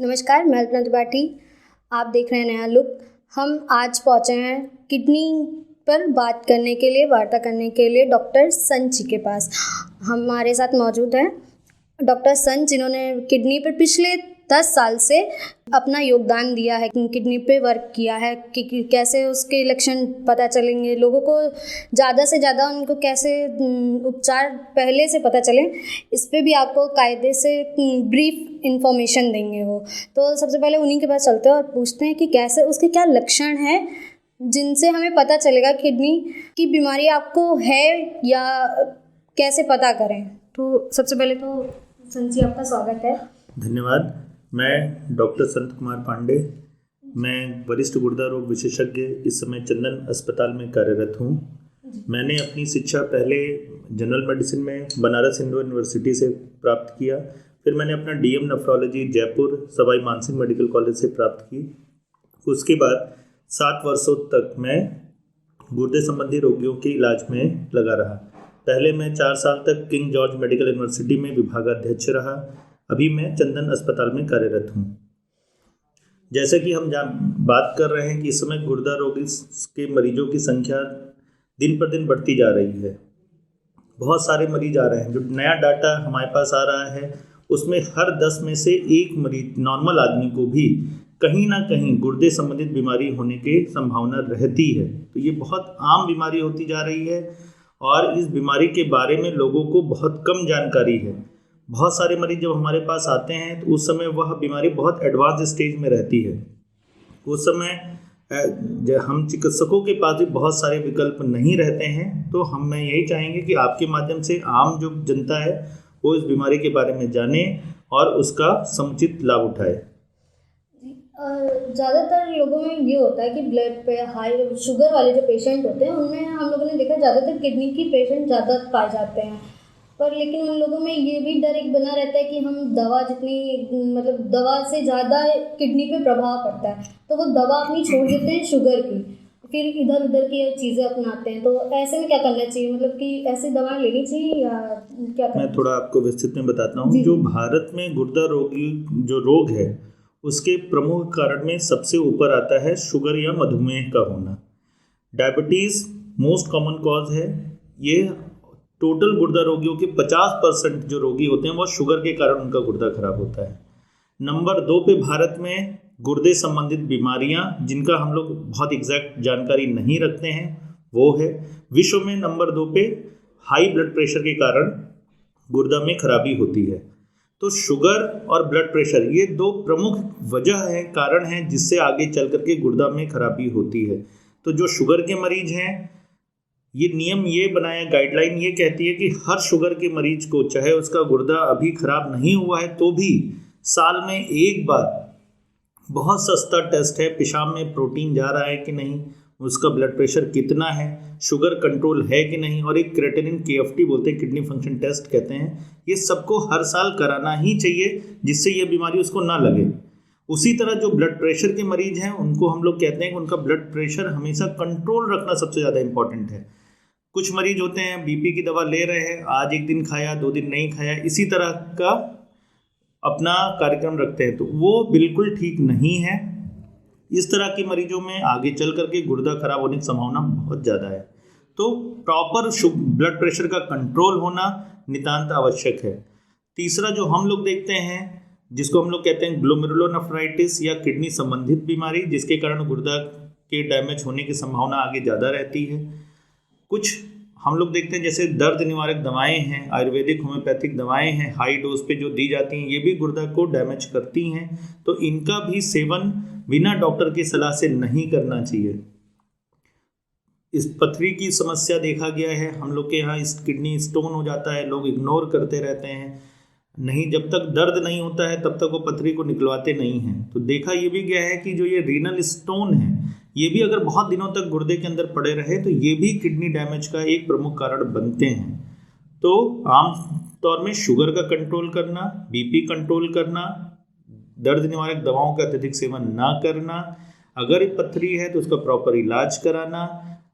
नमस्कार, मैं अल्पना त्रिपाठी। आप देख रहे हैं नया लुक। हम आज पहुँचे हैं किडनी पर बात करने के लिए, वार्ता करने के लिए डॉक्टर संत जी के पास। हमारे साथ मौजूद हैं डॉक्टर संत, जिन्होंने किडनी पर पिछले 10 साल से अपना योगदान दिया है, किडनी पे वर्क किया है कि कैसे उसके लक्षण पता चलेंगे, लोगों को ज़्यादा से ज़्यादा उनको कैसे उपचार पहले से पता चले, इस पे भी आपको कायदे से ब्रीफ इंफॉर्मेशन देंगे वो। तो सबसे पहले उन्हीं के पास चलते हैं और पूछते हैं कि कैसे, उसके क्या लक्षण हैं जिनसे हमें पता चलेगा किडनी की बीमारी आपको है या कैसे पता करें। तो सबसे पहले तो संत जी, आपका स्वागत है। धन्यवाद। मैं डॉक्टर संत कुमार पांडे, मैं वरिष्ठ गुर्दा रोग विशेषज्ञ इस समय चंदन अस्पताल में कार्यरत हूँ। मैंने अपनी शिक्षा पहले जनरल मेडिसिन में बनारस हिंदू यूनिवर्सिटी से प्राप्त किया, फिर मैंने अपना DM nephrology Jaipur Sawai Mansingh medical college से प्राप्त की। उसके बाद 7 वर्षों तक मैं गुर्दे संबंधी रोगियों के इलाज में लगा रहा। पहले मैं 4 साल तक किंग जॉर्ज मेडिकल यूनिवर्सिटी में विभागाध्यक्ष रहा। अभी मैं चंदन अस्पताल में कार्यरत हूँ। जैसे कि हम बात कर रहे हैं कि इस समय गुर्दा रोग के मरीजों की संख्या दिन पर दिन बढ़ती जा रही है। बहुत सारे मरीज आ रहे हैं। जो नया डाटा हमारे पास आ रहा है उसमें हर 10 में से 1 मरीज, नॉर्मल आदमी को भी कहीं ना कहीं गुर्दे संबंधित बीमारी होने की संभावना रहती है। तो ये बहुत आम बीमारी होती जा रही है और इस बीमारी के बारे में लोगों को बहुत कम जानकारी है। बहुत सारे मरीज जब हमारे पास आते हैं तो उस समय वह बीमारी बहुत एडवांस स्टेज में रहती है। उस समय हम चिकित्सकों के पास भी बहुत सारे विकल्प नहीं रहते हैं। तो हम यही चाहेंगे कि आपके माध्यम से आम जो जनता है वो इस बीमारी के बारे में जाने और उसका समुचित लाभ उठाए। ज़्यादातर लोगों में ये होता है कि ब्लड पे हाई शुगर वाले जो पेशेंट होते हैं उनमें हम लोगों ने देखा ज़्यादातर किडनी की पेशेंट ज़्यादा पाए जाते हैं। पर लेकिन उन लोगों में ये भी डर एक बना रहता है कि हम दवा जितनी, मतलब दवा से ज़्यादा किडनी पे प्रभाव पड़ता है, तो वो दवा अपनी छोड़ देते हैं शुगर की, फिर इधर उधर की चीज़ें अपनाते हैं। तो ऐसे में क्या करना चाहिए, मतलब कि ऐसी दवाएं लेनी चाहिए या क्या करना? मैं थोड़ा आपको विस्तृत में बताता हूँ। जो भारत में गुर्दा रोगी जो रोग है उसके प्रमुख कारण में सबसे ऊपर आता है शुगर या मधुमेह का होना। डायबिटीज़ मोस्ट कॉमन कॉज है। ये टोटल गुर्दा रोगियों के 50% जो रोगी होते हैं वो शुगर के कारण उनका गुर्दा खराब होता है। नंबर 2 पे भारत में गुर्दे संबंधित बीमारियां जिनका हम लोग बहुत एग्जैक्ट जानकारी नहीं रखते हैं वो है। विश्व में नंबर 2 पे हाई ब्लड प्रेशर के कारण गुर्दा में खराबी होती है। तो शुगर और ब्लड प्रेशर ये 2 प्रमुख वजह है, कारण हैं जिससे आगे चल करके गुर्दा में खराबी होती है। तो जो शुगर के मरीज हैं, ये नियम ये बनाया, गाइडलाइन ये कहती है कि हर शुगर के मरीज को, चाहे उसका गुर्दा अभी खराब नहीं हुआ है तो भी साल में एक बार बहुत सस्ता टेस्ट है, पेशाब में प्रोटीन जा रहा है कि नहीं, उसका ब्लड प्रेशर कितना है, शुगर कंट्रोल है कि नहीं, और एक क्रेटिनिन KFT बोलते हैं, किडनी फंक्शन टेस्ट कहते हैं, ये सबको हर साल कराना ही चाहिए जिससे ये बीमारी उसको ना लगे। उसी तरह जो ब्लड प्रेशर के मरीज हैं उनको हम लोग कहते हैं कि उनका ब्लड प्रेशर हमेशा कंट्रोल रखना सबसे ज़्यादा इंपॉर्टेंट है। कुछ मरीज होते हैं BP की दवा ले रहे हैं, आज एक दिन खाया 2 दिन नहीं खाया, इसी तरह का अपना कार्यक्रम रखते हैं, तो वो बिल्कुल ठीक नहीं है। इस तरह के मरीजों में आगे चल करके गुर्दा खराब होने की संभावना बहुत ज़्यादा है। तो प्रॉपर ब्लड प्रेशर का कंट्रोल होना नितांत आवश्यक है। तीसरा जो हम लोग देखते हैं जिसको हम लोग कहते हैं ग्लोमेरुलोनेफ्राइटिस या किडनी संबंधित बीमारी, जिसके कारण गुर्दा के डैमेज होने की संभावना आगे ज़्यादा रहती है। कुछ हम लोग देखते हैं जैसे दर्द निवारक दवाएं हैं, आयुर्वेदिक होम्योपैथिक दवाएं हैं, हाई डोज पे जो दी जाती हैं, ये भी गुर्दा को डैमेज करती हैं। तो इनका भी सेवन बिना डॉक्टर की सलाह से नहीं करना चाहिए। इस पथरी की समस्या देखा गया है, हम लोग के यहाँ इस किडनी स्टोन हो जाता है, लोग इग्नोर करते रहते हैं, नहीं, जब तक दर्द नहीं होता है तब तक वो पथरी को निकलवाते नहीं हैं। तो देखा ये भी गया है कि जो ये रीनल स्टोन है ये भी अगर बहुत दिनों तक गुर्दे के अंदर पड़े रहे तो ये भी किडनी डैमेज का एक प्रमुख कारण बनते हैं। तो आम तौर में शुगर का कंट्रोल करना, BP कंट्रोल करना, दर्द निवारक दवाओं का अत्यधिक सेवन ना करना, अगर पथरी है तो उसका प्रॉपर इलाज कराना,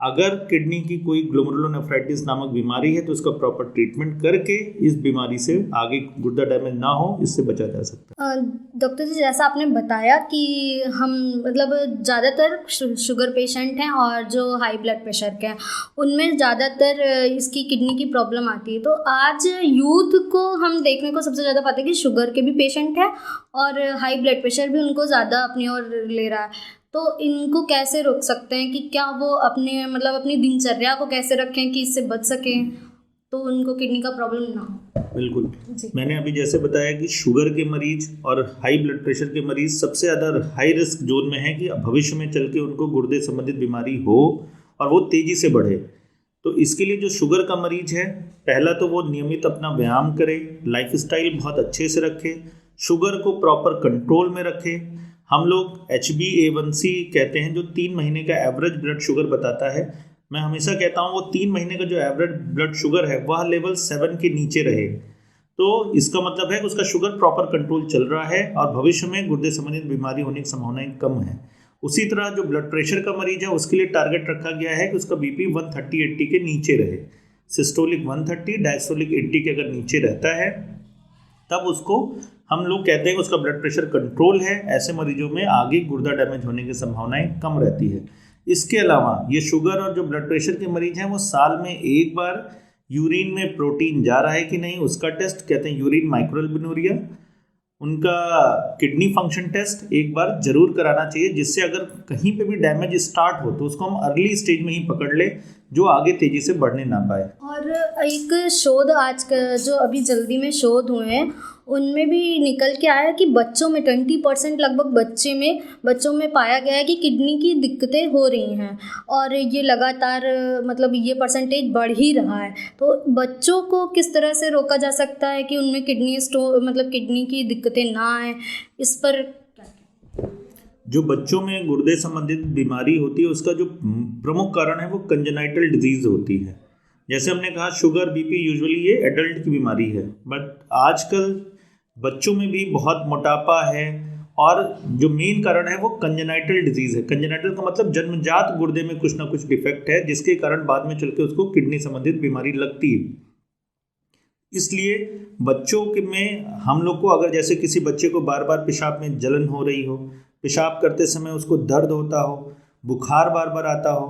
अगर किडनी की कोई ग्लोमेरुलोनेफ्राइटिस नामक बीमारी है तो उसका प्रॉपर ट्रीटमेंट करके इस बीमारी से आगे गुर्दा डैमेज ना हो, इससे बचा जा सकता है। डॉक्टर जी, जैसा आपने बताया कि हम मतलब ज़्यादातर शुगर पेशेंट हैं और जो हाई ब्लड प्रेशर के हैं उनमें ज़्यादातर इसकी किडनी की प्रॉब्लम आती है। तो आज यूथ को हम देखने को सबसे ज़्यादा पाते हैं कि शुगर के भी पेशेंट हैं और हाई ब्लड प्रेशर भी उनको ज़्यादा अपनी ओर ले रहा है। तो इनको कैसे रोक सकते हैं कि क्या वो अपने मतलब अपनी दिनचर्या को कैसे रखें कि इससे बच सकें, तो उनको किडनी का प्रॉब्लम ना हो? बिल्कुल, मैंने अभी जैसे बताया कि शुगर के मरीज और हाई ब्लड प्रेशर के मरीज सबसे ज़्यादा हाई रिस्क जोन में है कि भविष्य में चल के उनको गुर्दे संबंधित बीमारी हो और वो तेज़ी से बढ़े। तो इसके लिए जो शुगर का मरीज है, पहला तो वो नियमित अपना व्यायाम करे, लाइफस्टाइल बहुत अच्छे से रखे, शुगर को प्रॉपर कंट्रोल में रखे। हम लोग HbA1c कहते हैं जो 3 महीने का एवरेज ब्लड शुगर बताता है। मैं हमेशा कहता हूँ वो 3 महीने का जो एवरेज ब्लड शुगर है वह लेवल 7 के नीचे रहे, तो इसका मतलब है कि उसका शुगर प्रॉपर कंट्रोल चल रहा है और भविष्य में गुर्दे संबंधित बीमारी होने की संभावनाएं कम है। उसी तरह जो ब्लड प्रेशर का मरीज है उसके लिए टारगेट रखा गया है कि उसका BP 130/80 के नीचे रहे। सिस्टोलिक 130, डायस्टोलिक 80 के अगर नीचे रहता है तब उसको हम लोग कहते हैं कि उसका ब्लड प्रेशर कंट्रोल है। ऐसे मरीजों में आगे गुर्दा डैमेज होने की संभावनाएं कम रहती है। इसके अलावा ये शुगर और जो ब्लड प्रेशर के मरीज हैं वो साल में एक बार यूरिन में प्रोटीन जा रहा है कि नहीं उसका टेस्ट, कहते हैं यूरिन माइक्रोअल्बुमिनुरिया, उनका किडनी फंक्शन टेस्ट एक बार जरूर कराना चाहिए, जिससे अगर कहीं पे भी डैमेज स्टार्ट हो तो उसको हम अर्ली स्टेज में ही पकड़ ले, जो आगे तेजी से बढ़ने ना पाए। और एक शोध आज का जो अभी जल्दी में शोध हुए हैं उनमें भी निकल के आया कि बच्चों में 20% लगभग बच्चों में पाया गया है कि किडनी की दिक्कतें हो रही हैं और ये लगातार मतलब ये परसेंटेज बढ़ ही रहा है। तो बच्चों को किस तरह से रोका जा सकता है कि उनमें किडनी की दिक्कतें ना आए, इस पर जो बच्चों में गुर्दे संबंधित बीमारी होती है उसका जो प्रमुख कारण है वो कंजेनाइटल डिजीज होती है। जैसे हमने कहा शुगर BP यूजुअली ये एडल्ट की बीमारी है, बट आजकल बच्चों में भी बहुत मोटापा है और जो मेन कारण है वो कंजेनाइटल डिजीज है। कंजेनाइटल का मतलब जन्मजात गुर्दे में कुछ ना कुछ डिफेक्ट है जिसके कारण बाद में चल के उसको किडनी संबंधित बीमारी लगती है। इसलिए बच्चों में हम लोग को अगर जैसे किसी बच्चे को बार बार पेशाब में जलन हो रही हो, पेशाब करते समय उसको दर्द होता हो, बुखार बार बार आता हो,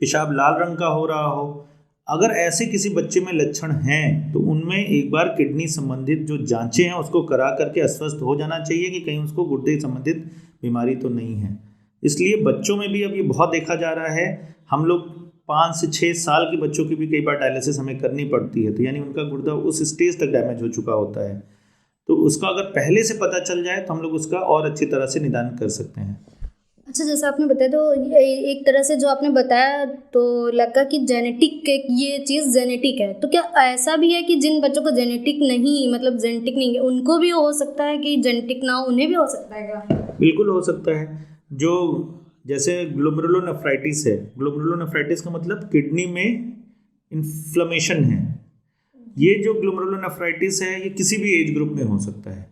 पेशाब लाल रंग का हो रहा हो, अगर ऐसे किसी बच्चे में लक्षण हैं तो उनमें एक बार किडनी संबंधित जो जांचें हैं उसको करा करके आश्वस्त हो जाना चाहिए कि कहीं उसको गुर्दे संबंधित बीमारी तो नहीं है। इसलिए बच्चों में भी अब ये बहुत देखा जा रहा है। हम लोग 5 से 6 साल के बच्चों की भी कई बार डायलिसिस हमें करनी पड़ती है, तो यानी उनका गुर्दा उस स्टेज तक डैमेज हो चुका होता है। तो उसका अगर पहले से पता चल जाए तो हम लोग उसका और अच्छी तरह से निदान कर सकते हैं। अच्छा, जैसे आपने बताया तो एक तरह से जो आपने बताया तो लगा कि ये चीज़ जेनेटिक है। तो क्या ऐसा भी है कि जिन बच्चों को जेनेटिक नहीं है उनको भी हो सकता है कि जेनेटिक ना हो उन्हें भी हो सकता है क्या? बिल्कुल हो सकता है। जो जैसे ग्लोमेरुलोनेफ्राइटिस है, ग्लोमेरुलोनेफ्राइटिस का मतलब किडनी में इन्फ्लेमेशन है। ये जो ग्लोमेरुलोनेफ्राइटिस है ये किसी भी एज ग्रुप में हो सकता है,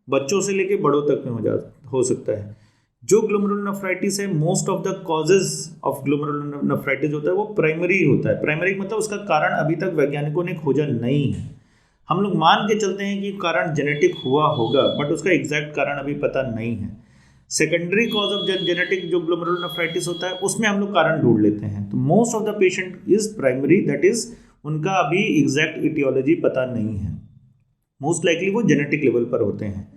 बच्चों से लेके बड़ों तक में हो सकता है। जो ग्लोमेरुलोनेफ्राइटिस है, most of the causes of glomerulonephritis होता है वो प्राइमरी होता है। प्राइमरी मतलब उसका कारण अभी तक वैज्ञानिकों ने खोजा नहीं है। हम लोग मान के चलते हैं कि कारण जेनेटिक हुआ होगा, बट उसका एग्जैक्ट कारण अभी पता नहीं है। सेकेंडरी कॉज ऑफ जेनेटिक जो ग्लोमेरुलोनेफ्राइटिस होता है उसमें हम लोग कारण ढूंढ लेते हैं। तो most of the patient is primary, that is उनका अभी एग्जैक्ट इटियोलॉजी पता नहीं है। मोस्ट लाइकली वो जेनेटिक लेवल पर होते हैं।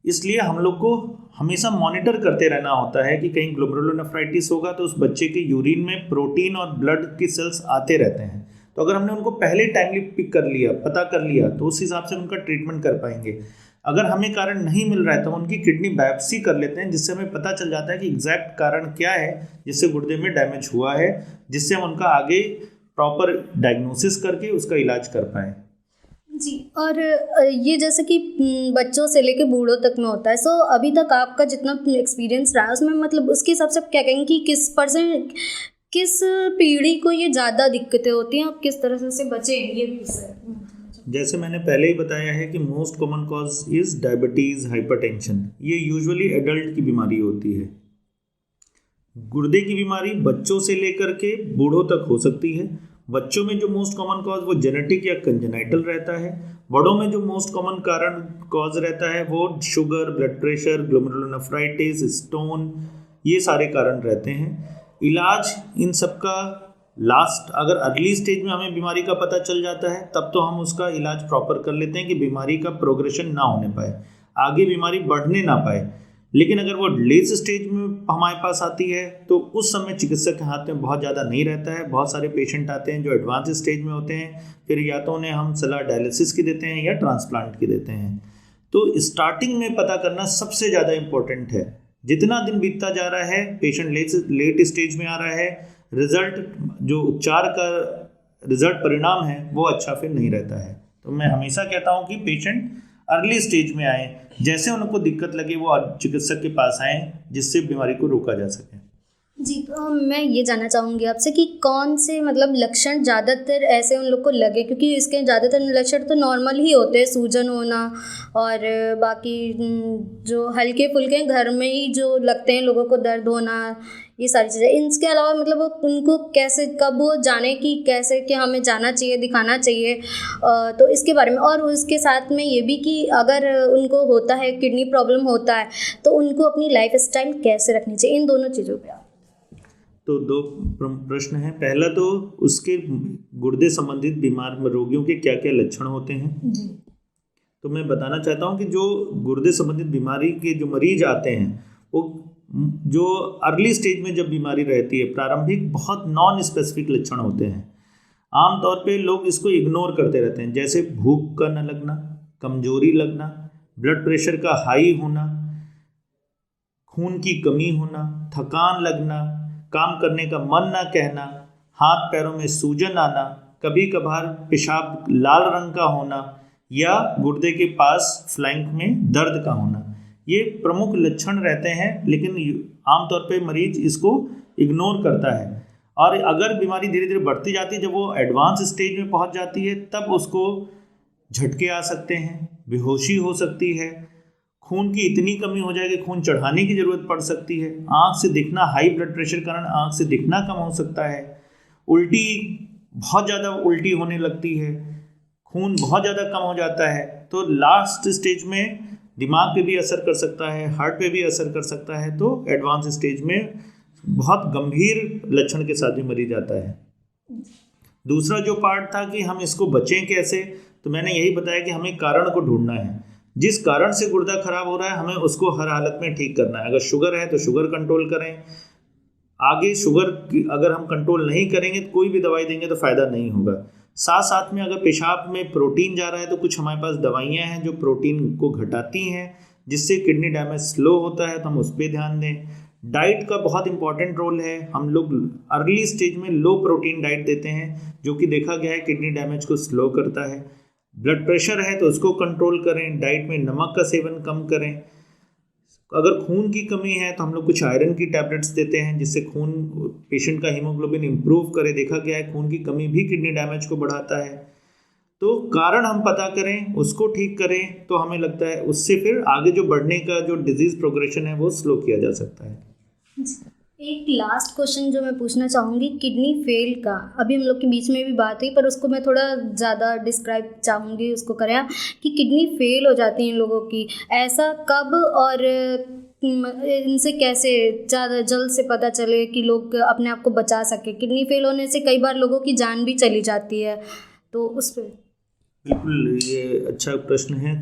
इसलिए हम लोग को हमेशा मॉनिटर करते रहना होता है कि कहीं ग्लोमेरुलोनेफ्राइटिस होगा तो उस बच्चे के यूरिन में प्रोटीन और ब्लड की सेल्स आते रहते हैं। तो अगर हमने उनको पहले टाइमली पिक कर लिया, पता कर लिया, तो उस हिसाब से उनका ट्रीटमेंट कर पाएंगे। अगर हमें कारण नहीं मिल रहा है तो उनकी किडनी बायोप्सी कर लेते हैं, जिससे हमें पता चल जाता है कि एग्जैक्ट कारण क्या है जिससे गुर्दे में डैमेज हुआ है, जिससे हम उनका आगे प्रॉपर डायग्नोसिस करके उसका इलाज कर पाएँ। जी, और ये जैसे कि बच्चों से लेके बूढ़ों तक में होता है। सो अभी तक आपका जितना एक्सपीरियंस रहा है उसमें मतलब उसके हिसाब से आप क्या कहेंगे कि किस पीढ़ी को ये ज़्यादा दिक्कतें होती हैं और किस तरह से उससे बचें, ये भी जैसे मैंने पहले ही बताया है कि most common cause is diabetes, hypertension. ये यूजुअली एडल्ट की बीमारी होती है। गुर्दे की बीमारी बच्चों से लेकर के बूढ़ों तक हो सकती है। बच्चों में जो मोस्ट कॉमन कॉज वो जेनेटिक या कंजेनाइटल रहता है। बड़ों में जो मोस्ट कॉमन कारण कॉज रहता है वो sugar, blood pressure, glomerulonephritis, stone, ये सारे कारण रहते हैं। इलाज इन सब का लास्ट, अगर अर्ली स्टेज में हमें बीमारी का पता चल जाता है तब तो हम उसका इलाज प्रॉपर कर लेते हैं कि बीमारी का प्रोग्रेशन ना होने पाए, आगे बीमारी बढ़ने ना पाए। लेकिन अगर वो लेट स्टेज में हमारे पास आती है तो उस समय चिकित्सक के हाथ में बहुत ज़्यादा नहीं रहता है। बहुत सारे पेशेंट आते हैं जो एडवांस स्टेज में होते हैं, फिर या तो उन्हें हम सलाह डायलिसिस की देते हैं या ट्रांसप्लांट की देते हैं। तो स्टार्टिंग में पता करना सबसे ज़्यादा इम्पोर्टेंट है। जितना दिन बीतता जा रहा है, पेशेंट लेट स्टेज में आ रहा है, रिजल्ट जो उपचार का रिजल्ट परिणाम है वो अच्छा फिर नहीं रहता है। तो मैं हमेशा कहता हूँ कि पेशेंट अर्ली स्टेज में आए, जैसे उनको दिक्कत लगे वो चिकित्सक के पास आए जिससे बीमारी को रोका जा सके। जी, तो मैं ये जानना चाहूँगी आपसे कि कौन से मतलब लक्षण ज़्यादातर ऐसे उन लोग को लगे, क्योंकि इसके ज़्यादातर लक्षण तो नॉर्मल ही होते हैं, सूजन होना और बाकी जो हल्के फुल्के घर में ही जो लगते हैं लोगों को, दर्द होना, ये सारी चीज़ें। इनके अलावा मतलब उनको कैसे, कब वो जाने कि कैसे कि हमें जाना चाहिए, दिखाना चाहिए, तो इसके बारे में। और उसके साथ में ये भी कि अगर उनको होता है, किडनी प्रॉब्लम होता है, तो उनको अपनी लाइफ स्टाइल कैसे रखनी चाहिए, इन दोनों चीज़ों पर। तो दो प्रश्न हैं। पहला तो उसके गुर्दे संबंधित बीमार रोगियों के क्या क्या लक्षण होते हैं जी। तो मैं बताना चाहता हूं कि जो गुर्दे संबंधित बीमारी के जो मरीज आते हैं वो जो अर्ली स्टेज में जब बीमारी रहती है, प्रारंभिक बहुत नॉन स्पेसिफिक लक्षण होते हैं। आमतौर पे लोग इसको इग्नोर करते रहते हैं, जैसे भूख का न लगना, कमजोरी लगना, ब्लड प्रेशर का हाई होना, खून की कमी होना, थकान लगना, काम करने का मन ना कहना, हाथ पैरों में सूजन आना, कभी कभार पेशाब लाल रंग का होना या गुर्दे के पास फ्लैंक में दर्द का होना, ये प्रमुख लक्षण रहते हैं। लेकिन आमतौर पे मरीज इसको इग्नोर करता है और अगर बीमारी धीरे धीरे बढ़ती जाती है, जब वो एडवांस स्टेज में पहुंच जाती है, तब उसको झटके आ सकते हैं, बेहोशी हो सकती है, खून की इतनी कमी हो जाएगी खून चढ़ाने की ज़रूरत पड़ सकती है, आँख से दिखना, हाई ब्लड प्रेशर के कारण आँख से दिखना कम हो सकता है, उल्टी, बहुत ज़्यादा उल्टी होने लगती है, खून बहुत ज़्यादा कम हो जाता है। तो लास्ट स्टेज में दिमाग पे भी असर कर सकता है, हार्ट पे भी असर कर सकता है। तो एडवांस स्टेज में बहुत गंभीर लक्षण के साथ भी मरीज आता है। दूसरा जो पार्ट था कि हम इसको बचें कैसे, तो मैंने यही बताया कि हमें कारण को ढूंढना है। जिस कारण से गुर्दा खराब हो रहा है हमें उसको हर हालत में ठीक करना है। अगर शुगर है तो शुगर कंट्रोल करें, आगे शुगर अगर हम कंट्रोल नहीं करेंगे तो कोई भी दवाई देंगे तो फ़ायदा नहीं होगा। साथ साथ में अगर पेशाब में प्रोटीन जा रहा है तो कुछ हमारे पास दवाइयाँ हैं जो प्रोटीन को घटाती हैं, जिससे किडनी डैमेज स्लो होता है, तो हम उस पर ध्यान दें। डाइट का बहुत इंपॉर्टेंट रोल है। हम लोग अर्ली स्टेज में लो प्रोटीन डाइट देते हैं जो कि देखा गया है किडनी डैमेज को स्लो करता है। ब्लड प्रेशर है तो उसको कंट्रोल करें, डाइट में नमक का सेवन कम करें। अगर खून की कमी है तो हम लोग कुछ आयरन की टैबलेट्स देते हैं जिससे खून, पेशेंट का हीमोग्लोबिन इंप्रूव करे। देखा गया है खून की कमी भी किडनी डैमेज को बढ़ाता है। तो कारण हम पता करें, उसको ठीक करें, तो हमें लगता है उससे फिर आगे जो बढ़ने का जो डिजीज़ प्रोग्रेशन है वो स्लो किया जा सकता है। एक लास्ट क्वेश्चन जो मैं पूछना चाहूँगी, किडनी फेल का, अभी हम लोग के बीच में भी बात हुई पर उसको मैं थोड़ा ज़्यादा डिस्क्राइब चाहूँगी, उसको करें आप, कि किडनी फेल हो जाती हैं लोगों की, ऐसा कब और इनसे कैसे ज़्यादा जल्द से पता चले कि लोग अपने आप को बचा सके। किडनी फेल होने से कई बार लोगों की जान भी चली जाती है, तो उस पर। बिल्कुल, ये अच्छा प्रश्न है,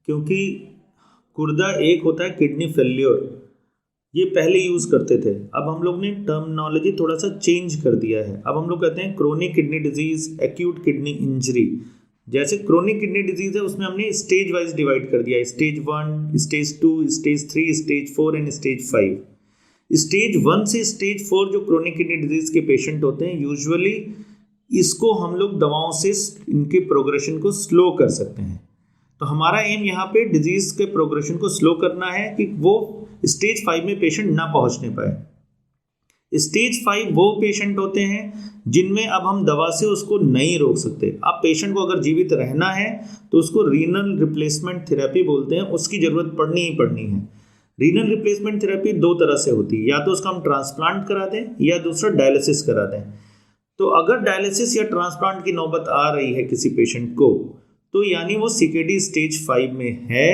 क्योंकि गुर्दा एक होता है किडनी फेल्योर, ये पहले यूज़ करते थे। अब हम लोग ने टर्मिनोलॉजी थोड़ा सा चेंज कर दिया है। अब हम लोग कहते हैं chronic kidney disease, acute kidney injury. जैसे क्रोनिक किडनी डिजीज़ है उसमें हमने स्टेज वाइज डिवाइड कर दिया है, stage 1, stage 2, stage 3, stage 4 and stage 5। Stage 1 से स्टेज 4 जो क्रोनिक किडनी डिजीज़ के पेशेंट होते हैं, यूजुअली इसको हम लोग दवाओं से इनके प्रोग्रेशन को स्लो कर सकते हैं। तो हमारा एम यहाँ पे डिजीज़ के प्रोग्रेशन को स्लो करना है कि वो स्टेज 5 में पेशेंट ना पहुँचने पाए। स्टेज 5 वो पेशेंट होते हैं जिनमें अब हम दवा से उसको नहीं रोक सकते। अब पेशेंट को अगर जीवित रहना है तो उसको रीनल रिप्लेसमेंट थेरेपी बोलते हैं, उसकी ज़रूरत पड़नी ही पड़नी है। रीनल रिप्लेसमेंट थेरेपी दो तरह से होती है, या तो उसका हम ट्रांसप्लांट करा दें या दूसरा डायलिसिस करा दें। तो अगर डायलिसिस या ट्रांसप्लांट की नौबत आ रही है किसी पेशेंट को, तो यानी वो सीकेडी स्टेज 5 में है,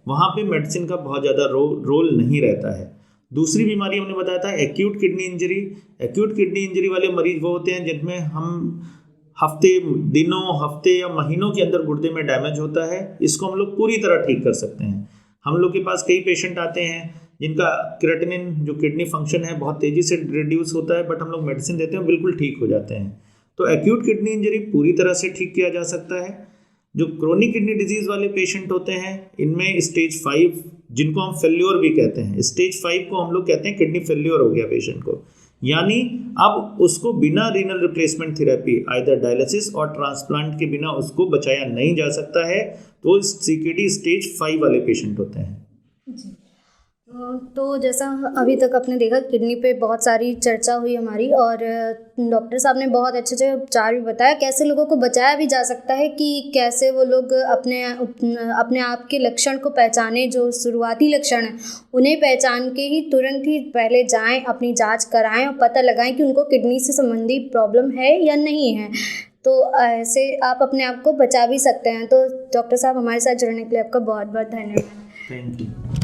वहाँ पे मेडिसिन का बहुत ज़्यादा रोल नहीं रहता है। दूसरी बीमारी हमने बताया था acute kidney injury. Acute kidney injury वाले मरीज वो होते हैं जिनमें हफ्ते या महीनों के अंदर गुर्दे में डैमेज होता है। इसको हम लोग पूरी तरह ठीक कर सकते हैं। हम लोग के पास कई पेशेंट आते हैं जिनका क्रेटिनिन जो किडनी फंक्शन है बहुत तेज़ी से रिड्यूस होता है, बट हम लोग मेडिसिन देते हैं बिल्कुल ठीक हो जाते हैं। तो एक्यूट किडनी इंजरी पूरी तरह से ठीक किया जा सकता है। जो क्रोनिक किडनी डिजीज़ वाले पेशेंट होते हैं, इनमें स्टेज 5 जिनको हम फेल्योर भी कहते हैं, स्टेज 5 को हम लोग कहते हैं किडनी फेल्योर हो गया पेशेंट को, यानी अब उसको बिना renal replacement therapy either dialysis और ट्रांसप्लांट के बिना उसको बचाया नहीं जा सकता है। तो सीकेडी स्टेज 5 वाले पेशेंट होते हैं जी। तो जैसा अभी तक आपने देखा किडनी पे बहुत सारी चर्चा हुई हमारी, और डॉक्टर साहब ने बहुत अच्छे अच्छे उपचार भी बताया, कैसे लोगों को बचाया भी जा सकता है, कि कैसे वो लोग अपने आप के लक्षण को पहचाने, जो शुरुआती लक्षण हैं उन्हें पहचान के ही तुरंत ही पहले जाएं, अपनी जांच कराएं और पता लगाएं कि उनको किडनी से संबंधी प्रॉब्लम है या नहीं है। तो ऐसे आप अपने आप को बचा भी सकते हैं। तो डॉक्टर साहब, हमारे साथ जुड़ने के लिए आपका बहुत बहुत धन्यवाद। Thank you.